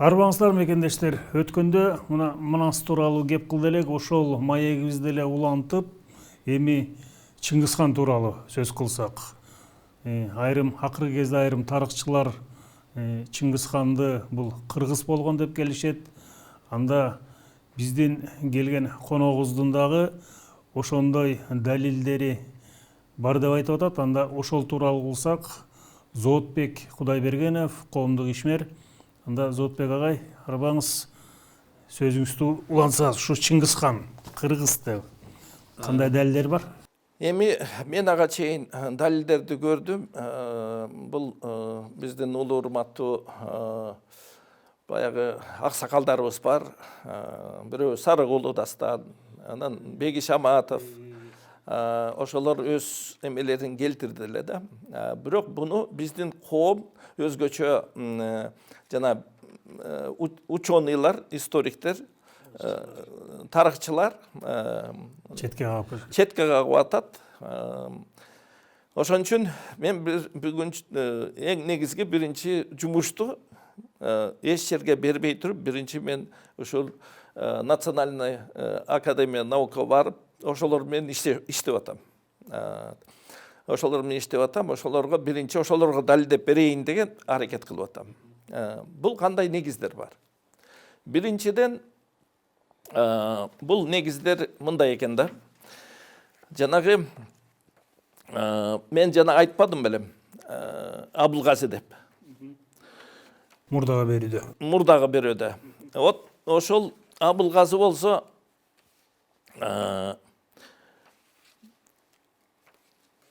Арбаңыздар мекендештер, өткөндө мынасы тууралуу кеп кылды элек, ошол маегибизди эле улантып, эми Чыңгызхан тууралуу сөз кылсак. Акыркы кезде айрым тарыхчылар Чыңгызханды бул кыргыз болгон деп келишет. Анда биздин келген коногубуздун дагы ошондой далилдери бар деп айтып атат. Анда ошол тууралуу кылсак, Зоотбек Кудайбергенов, коомдук ишмер. Анда Зоотбек агай, арбаңыз сөзүңүздү улансаңыз, ушу Чыңгызхан кыргыз деп кандай далилдер бар? Эми мен ага чейин далилдерди көрдүм. Бул биздин улуу урматтуу баягы аксакалдарыбыз бар. Бирөө Сарык уулу Дастан, анан Беги Шаматов. Ошолор өз эмелерин келтирди эле да. Бирок буну биздин коом өзгөчө жана ученыйлар, историктер, тарыхчылар четке кагып атат. Ошон үчүн мен бүгүн эң негизги биринчи жумушту эч жерге бербей туруп, биринчи мен ушул Национальный академия наука барып, ошолор менен иштеп атам. Ошолор менен иштеп атам, ошолорго биринчи ошолорго далилдеп берейин деген аракет кылып атам. Бул кандай негиздер бар? Биринчиден, бул негиздер мындай экен да. Жанагы мен жана айтпадым белем, Абылгази деп. Мурдага берүүдө. Вот ошол Абылгази болсо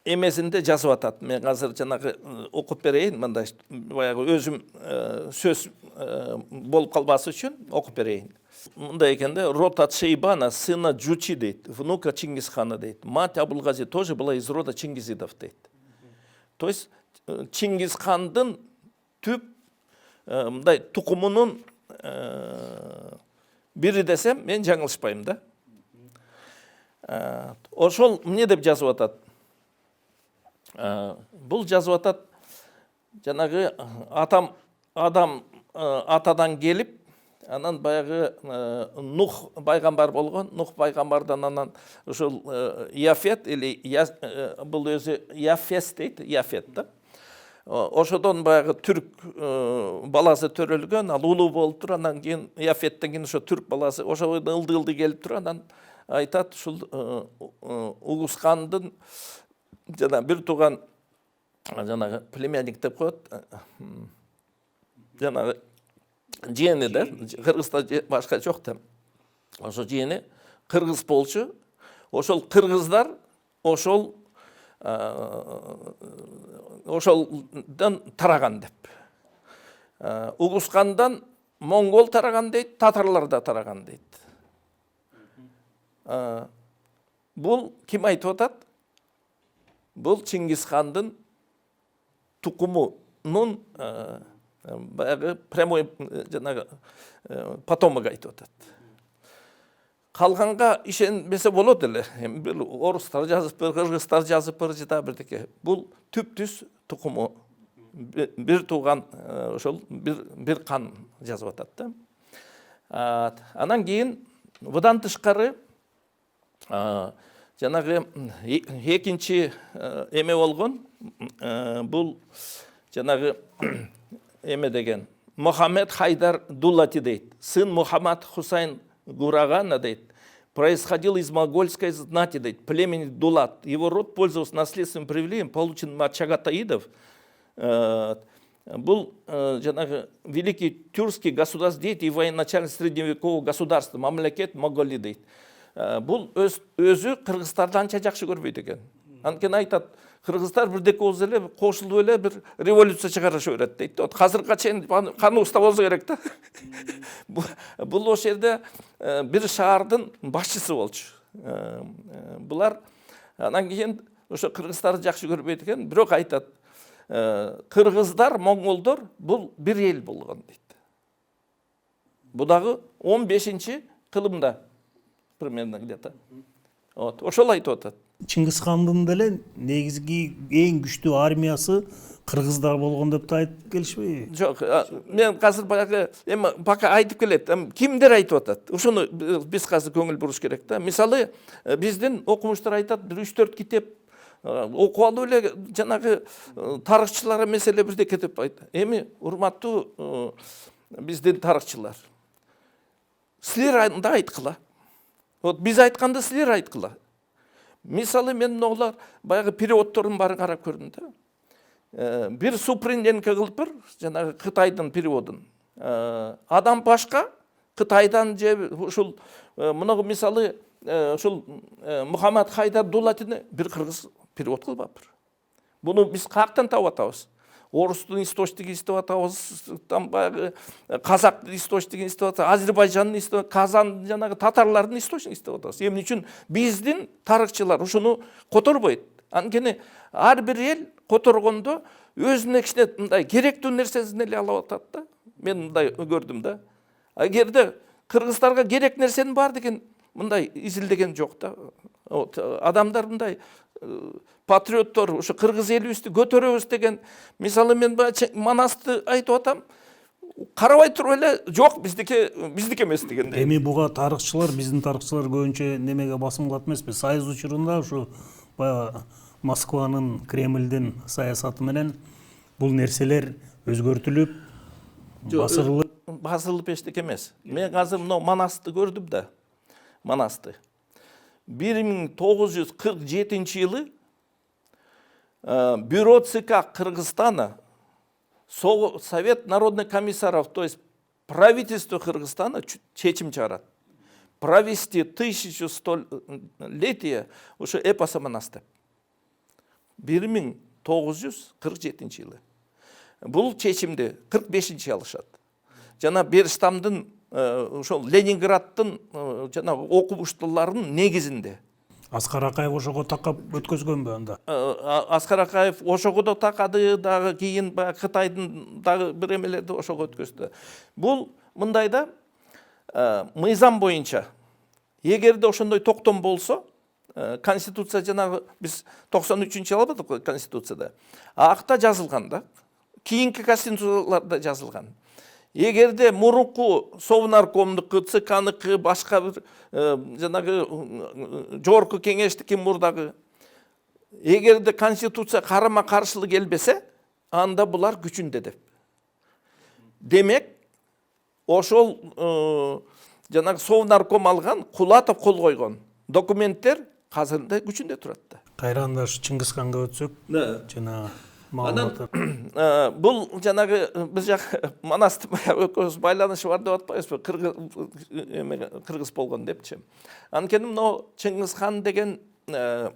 эмесинде жазып атат. Мен азыр жанагы окуп берейин, мындай баягы өзүм сөз болуп калбасы үчүн окуп берейин. Мындай экен да: род от Шейбана, сына Джучи дейт, внука Чингисхана дейт. Мать Абылгази тоже была из рода Чингизидов дейт. То есть Чингисхандын түп мындай тукумунун бири десем, мен жаңылышпайм да. Ошол эмне деп жазып атат? Бул жазып атат, жанагы адам атадан келип, анан баягы Нух пайгамбар болгон, Нух пайгамбардан анан ушул Яфет или бул өзү Яфес дейт, Яфет да. Ошодон баягы түрк баласы төрөлгөн, ал улуу болуп туруп, анан кийин Яфеттен кийин ошо түрк баласы ошо ылды келип туруп, анан айтат ушул Угускандын жана бир тууган жанагы племянник деп коет. Жанагы жиени да, Кыргызда башка жок да. Ошо жиени кыргыз болчу. Ошол кыргыздар ошолдон тараган деп. Угускандан моңгол тараган дейт, татарлар да тараган дейт. Бул ким айтып атат? Бул Чингисхандын тукумунун баягы прямой жанагы потомогу айтып атат. Калганга ишенбесе болот эле. Бир орустар жазып бер, кыргыздар жазып бер, жада бирдеке. Бул түп-түз тукуму, бир тууган ошол бир кан жазып атат да. Анан кийин мындан тышкары жанагы экинчи эме болгон, бул жанагы эме деген Мухаммед Хайдар Дулати дейт. Сын Мухаммад Хусайн Гурагана дейт. Происходил из монгольской знати дейт, племени Дулат. Его род пользовался наследственным привилегием, полученным от чагатаидов. Был жанагы великий тюркский государство дейт и военачальник средневекового государства, мамлекет Монголи дейт. Бул өзү кыргыздардан анча жакшы көрбөйт экен. Анткени айтат, кыргыздар бирдеке болсо эле кошулуп эле бир революция чыгарыша берет дейт. Вот азыркыга чейин каны уста болсо керек да. Бул ошол жерде бир шаардын башчысы болчу. Булар анан кийин ошо кыргыздарды жакшы көрбөйт экен, бирок айтат, кыргыздар, монголдор бул бир эл болгон дейт. Бу дагы 15-кылымда примерно где-то. Вот, ошол айтып атат. Чыңгызхандын деле негизги эң күчтүү армиясы кыргыздар болгон деп да айтып келишпейби? Жоқ, мен қазір баяғы эми пока айтып келет, кимдер айтып атат. Ошону биз қазір көңүл буруш керек да. Мисалы, биздин окумуштар айтат, 3-4 китеп окуп алып эле жанагы тарыхчылар меселе бирдеке деп айтат. Эми урматтуу биздин тарыхчылар, силер анда айткыла. Вот биз айтканды силер айткыла. Мисалы, мен олар баягы переводтордун баарын карап көрдүм да. Bir Суприненко кылып бир, жанагы Кытайдын переводун. Адам башка, Кытайдан же ушул мынагы мисалы ушул Мухаммад Хайдар Дулатины бир кыргыз перевод кылып бир. Буну биз каяктан таап атабыз? Орустун источнигин издеп атабыз, там баягы казактын источнигин издеп атабыз, Азербайжандын издеп, Казан жанагы татарлардын источнигин издеп атабыз. Эмне үчүн биздин тарыхчылар ушуну которбойт? Анткени ар бир эл которгондо өзүнө кичине мындай керектүү нерсесин эле алып атат да. Мен мындай көрдүм да. Эгерде кыргыздарга керек нерсенин бар деген мындай изилдеген жок да. Адамдар мындай патриоттор ушу кыргыз элибизди көтөрөбүз деген, мисалы мен Манасты айтып атам, карабай туруп эле жок биздики эмес дегендей. Эми буга тарыхчылар, биздин тарыхчылар көбүнчө немеге басым кылат эмеспи? Союз учурунда ушу баягы Москванын, Кремлдин саясаты менен бул нерселер өзгөртүлүп, басырылып. Басырылып эчтеке эмес. Мен азыр мына Манасты көрдүм да. Манасты. 1947 жылы бюро ЦК Кыргызстана, Совет народных комиссаров, то есть правительство Кыргызстана чечим чыгарат. Провести 1100-летие ушу эпоса Манасты. 1947 жылы. Бул чечимди 45-чи алышат. Жана Берштамдын ошол Ленинграддын жана окумуштууларынын негизинде. Аскар Акаев ошого такап өткөзгөнбү анда? Аскар Акаев ошого да такады, дагы кийин Кытайдын дагы бир эмелерди ошого өткөздү. Бул мындай да, мыйзам боюнча эгерде ошондой токтом болсо, конституция жанагы биз 93-чү албадык конституцияда. Акта жазылган да. Кийинки конституцияларда жазылган. Эгерде мурунку Совнаркомдуку, ЦКныкы, башка бир жанагы жогорку кеңештики мурдагы эгерде конституция карама каршылык келбесе, анда булар күчүндө деп. Демек, ошол жанагы Совнарком алган, Кулатов кол койгон документтер азырда күчүндө турат да. Кайранда Чыңгызханга өтсөк, жана бул жанагы биз жак Манасты экөөбүз байланышы бар деп атпайбызбы? Кыргыз болгон депчи. Анткени мына Чыңгызхан деген эмне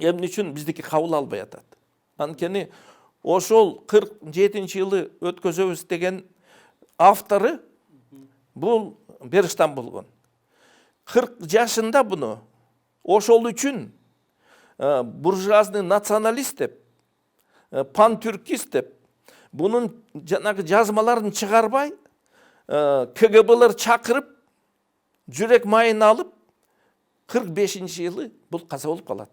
үчүн биздики кабыл албай атат? Анткени ошол 47-жылы өткөзөбүз деген автору бул Берштам болгон. 40 жашында буну ошол үчүн буржуазный националист деп, пантүркист деп, бунун жанагы жазмаларын чыгарбай, КГБлар чакырып, жүрөк майын алып, 45-жылы бул каза болуп калат.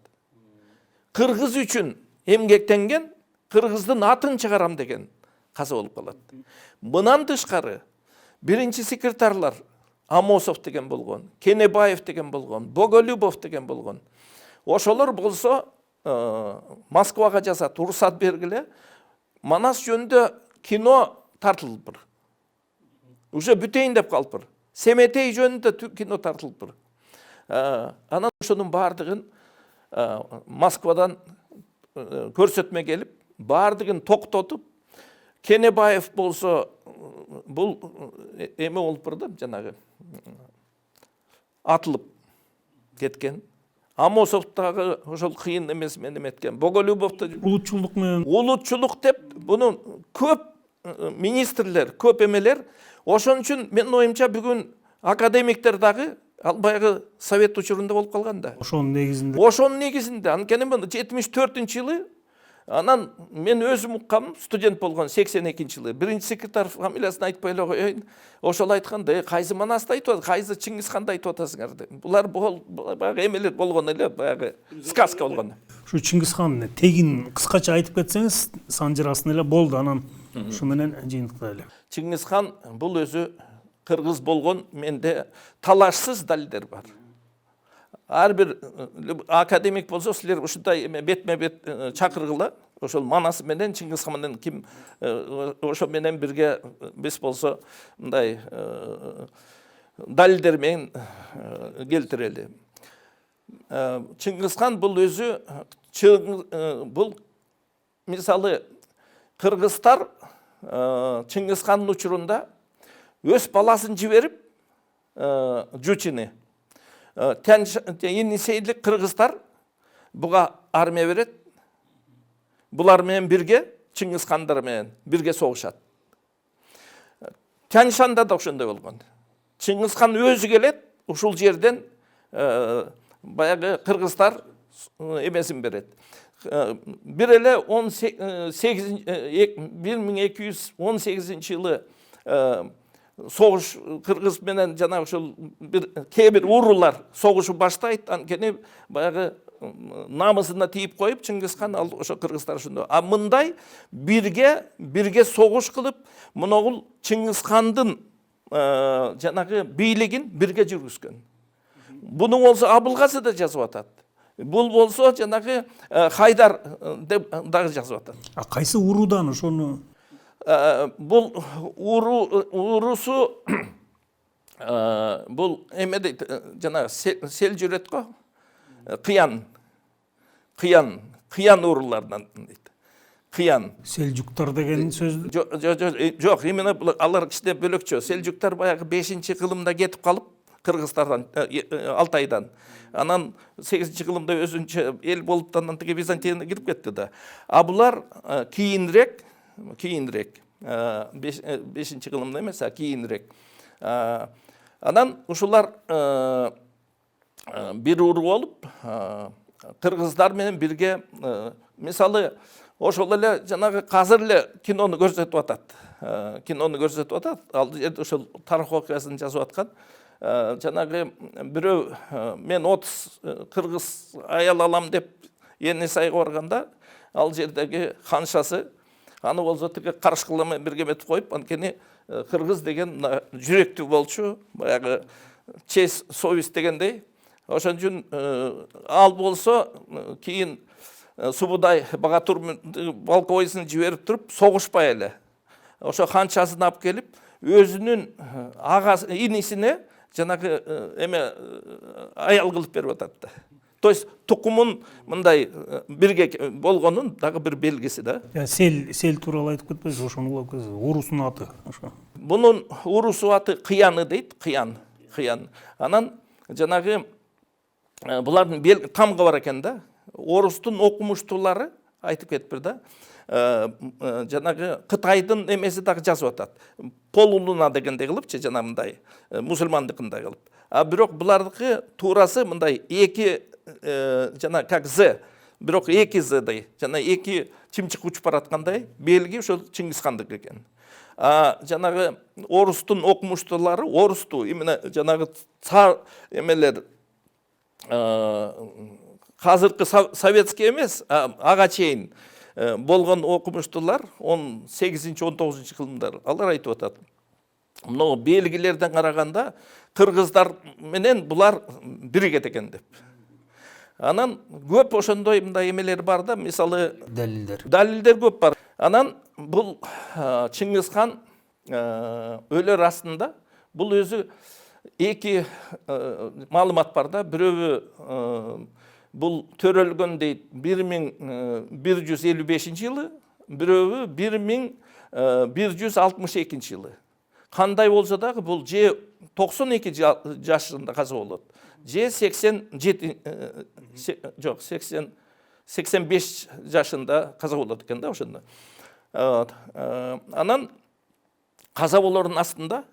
Кыргыз үчүн эмгектенген, кыргыздын атын чыгарам деген каза болуп калат. Мындан тышкары биринчи секретарлар Амосов деген болгон, Кенебаев деген болгон, Боголюбов деген болгон. Ошолор болсо Москвага жазат, уруксат бергиле, Манас жөнүндө кино тартылып. Уже бүтөйүн деп калып. Семетей жөнүндө кино тартылып. Анан ошонун бардыгын Москвадан көрсөтмө келип, бардыгын токтотуп, Кенебаев болсо бул эме болуп да, жанагы атылып кеткен. Амосов дагы ошол кыйын эмес менен эткен. Боголюбов да улутчулдук менен улутчулук деп буну көп министрлер, көп эмелер. Ошон үчүн мен оюмча бүгүн академиктер дагы албайгы совет учурунда болуп калган да. ошонун негизинде. Ошонун негизинде. Анткени 74-жылы Анан мен өзім ұққам, студент болған 82 жылы. Бірінші секретар фамилиясын айтпай эле коеюн. Ошол айтканда, кайсы Манасты айтып атасың, кайсы Чыңгызханды айтып атасыңар деп. Булар баягы эмелер болгон эле, баягы сказка болгон. Şu Чыңгызхан тегин кыскача айтып кетсеңиз, санжырасын эле болду, анан ушу менен жыйынтыктайлы. Чыңгызхан бул өзү кыргыз болгон, менде талашсыз далилдер бар. Ар бир академик болсо, силер ушундай бетме-бет чакыргыла. Ошол Манас менен Чыңгызхан менен ким ошо менен бирге биз болсо мындай далилдер менен келтирели. Чыңгызхан бул өзү бул мисалы кыргыздар Чыңгызхандын учурунда өз баласын жиберип Жучини Енисейлик кыргыздар буга армия берет. Булар менен бирге Чыңгызхандар менен бирге согушат. Тяньшанда да ошондой болгон. Чыңгызхан өзү келет, ушул жерден баягы кыргыздар эмесин берет. Бир эле 1218 жылы согуш кыргыз менен жана ошол бир кээ бир урулар согушу баштайт, анткени баягы намысына тийип коюп Чыңгызхан ал ошо кыргыздар ошондой. А мындай бирге согуш кылып, моногул Чыңгызхандын жанагы бийлигин бирге жүргүзгөн. Буну болсо Абылгазы да жазып атат. Бул болсо жанагы Хайдар деп дагы жазып атат. А кайсы урудан ошону? Бул урусу бул эме дейт, жана сел жүрөт го. Кыян урулардан дейт. Кыян. Селжуктар деген сөз? Жок, именно алар кичине бөлөкчө. Селжуктар баягы 5-кылымда кетип калып, Кыргыздардан, Алтайдан. Анан 8-кылымда өзүнчө эл болуп, анан тиги Византияга кирип кетти да. А булар кийинирээк 5-кылымда эмес, кийинирээк. Анан ушулар бир уру болуп, кыргыздар менен бирге, мисалы, ошол эле жанагы азыр эле кинону көрсөтүп атат. Ал жерде ошол тарых окуясын жазып аткан. Жанагы бирөө мен 30 кыргыз аял алам деп Енисайга барганда, ал жердеги ханшасы аны болсо тиги карышкыла менен бирге метип коюп, анткени кыргыз деген жүрөктүү болчу, баягы честь, совесть дегендей. Ошон үчүн ал болсо кийин Субудай Багатур полковойсын жиберип туруп согушпай эле. Ошо ханчасын алып келип, өзүнүн агасы инисине жанагы эме аял кылып берип атат да. То есть тукумун мындай бирге болгонун дагы бир белгиси да. Сел тууралуу айтып кетпейсиз, ошону улап кетсиз. Урусунун аты ошо. Бунун урусу аты Кыяны дейт, Кыян. Анан жанагы булардын тамга бар экен да. Орустун окумуштуулары айтып кетипир да. Жанагы Кытайдын эмеси дагы жазып атат. Полулуна дегендей кылыпчы, жана мындай мусулмандыкындай кылып. А бирок булардыкы туурасы мындай эки жана как З, бирок эки Здай, жана эки чымчык учуп бараткандай белги ошол Чыңгызхандык экен. А жанагы орустун окумуштуулары, орусту именно жанагы цар эмелер азыркы советский эмес, ага чейин болгон окумуштуулар 18-19 кылымдар алар айтып атат. Мына белгилерден караганда кыргыздар менен булар биригет экен деп. Анан көп ошондой мындай эмелер бар да, мисалы далилдер көп бар. Анан бул Чыңгызхан өлөр астында бул өзү эки маалымат бар да. Бирөө бул төрөлгөн дейт 1155 жылы, бирөө 1162 жылы. Кандай болсо дагы бул же 92 жашында каза болот, же 85 жашында каза болот экен да ошондо. Анан каза болордун астында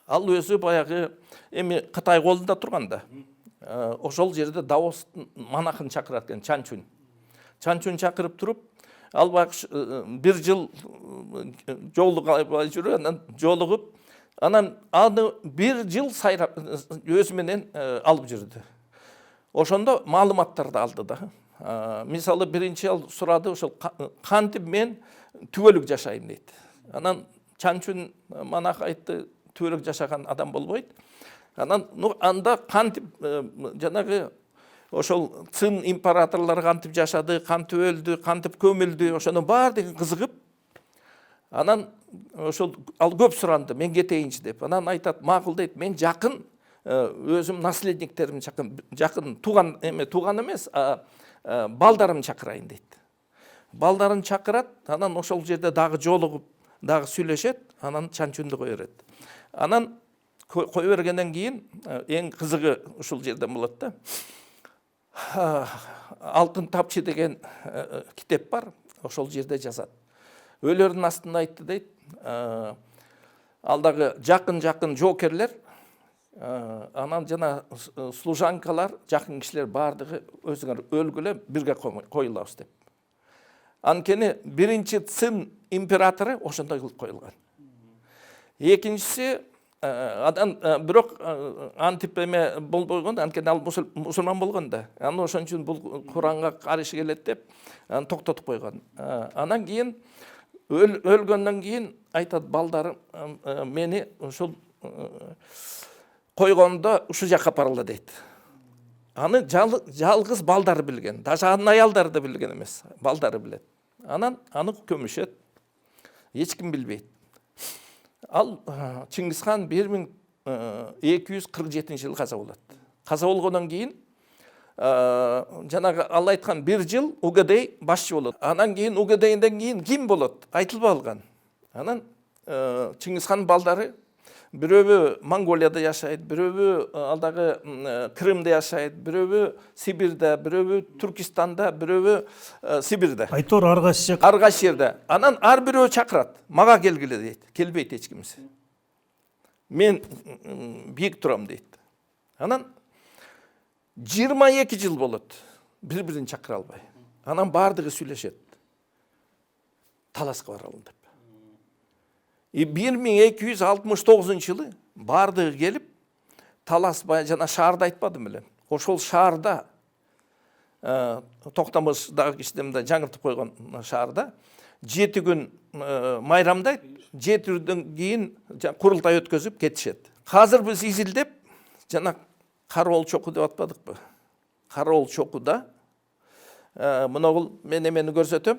ал өзү баягы эми Кытай колунда турганда. Ошол жерде Даостун монахын чакырат экен, Чанчун чакырып туруп, ал бір жыл жолығып жүріп, анан жолығып, анан аны бір жыл сайрап өзіменен алып жүрді. Ошондо маалыматтарды алды да. Мисалы биринчи сурады, ошол кантип мен түбөлүк жашайм дейт. Анан Чанчун манак айтты, түбөлүк жашаган адам болбойт. Анан анда кантип жанагы ошол цин императорлор кантип жашады, кантип өлдү, кантип көмүлдү, ошонун баардыгы кызыгып, анан ошол ал көп суранды, мен кетейинчи деп. Анан айтат, макул дейт, мен жакын өзүм наследниктерим жакын тууган эмес, балдарым чакырайын дейт. Балдарын чакырат, анан ошол жерде дагы жолугуп, дагы сүйлөшөт, анан Чанчунду кое берет. Анан кое бергенден кийин эң кызыгы ушул жерден болот да. Алтын тапчы деген китеп бар, ошол жерде жазат. Өлөрдүн астында айтты дейт, алдагы жакын жоокерлер, анан жана служанкалар, жакын кишилер бардыгы өзүңөр өлгүлө бирге коюлабыз деп. Анткени биринчи цин императору ошондой кылып коюлган. Экинчиси бирок антип эме болбогон, анткени ал мусулман болгон да. Аны ошон үчүн бул Куранга каршы келет деп аны токтотуп койгон. Анан кийин өлгөндөн кийин айтат, балдарым мени ушул койгондо ушул жакка апарылды дейт. Аны жалгыз балдары билген, даже анын аялдары да билген эмес, балдары билет. Анан аны көмүшөт, эч ким билбейт. Ал Чингисхан 1247 жылы каза болот. Каза болгондон кийин жанагы ал айткан бир жыл Угадей башчы болот. Анан кийин Угадейден кийин ким болот? Айтылбай калган. Анан Чингисхандын балдары бирөбү Монголияда жашайт, бирөбү алдагы Крымда жашайт, бирөбү Сибирде, бирөбү Түркистанда, бирөбү Сибирде. Айтор ар кайсы жерде. Анан ар бирөө чакырат. Мага келгиле дейт. Келбейт эч кимсе. Мен бийик турам дейт. Анан 22 жыл болот. Бири-бирин чакыра албай. Анан бардыгы сүйлөшөт. Таласка баралым деп. 1269 жылы бардыгы келип, таласпай жана шаарда айтпадым беле. Ошол шаарда Токтамыштагы кичинемде жаңыртып койгон шаарда 7 күн майрамдайт, 7 күндөн кийин курултай өткөзүп кетишет. Азыр биз изилдеп жана Кароол чоку деп атпадыкпы? Кароол чокуда мына мен эмени көрсөтөм.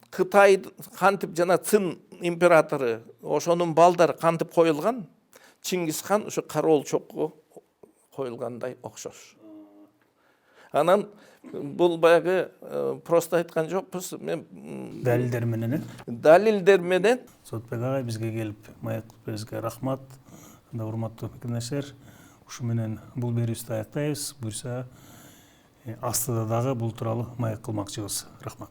Кытай кантип жана цин императору, ошонун балдары кантип коюлган, Чингисхан ушу Кароол чокко коюлгандай окшош. Анан бул баягы просто айткан жокпуз, мен далилдер менен. Далилдер менен. Сотбек агай бизге келип маек берүүгө рахмат. Анда урматтуу пикирлештер, ушу менен бул берүүбүздү аяктайбыз. Буйрса астыда дагы бул тууралуу маек кылмакчыбыз. Рахмат.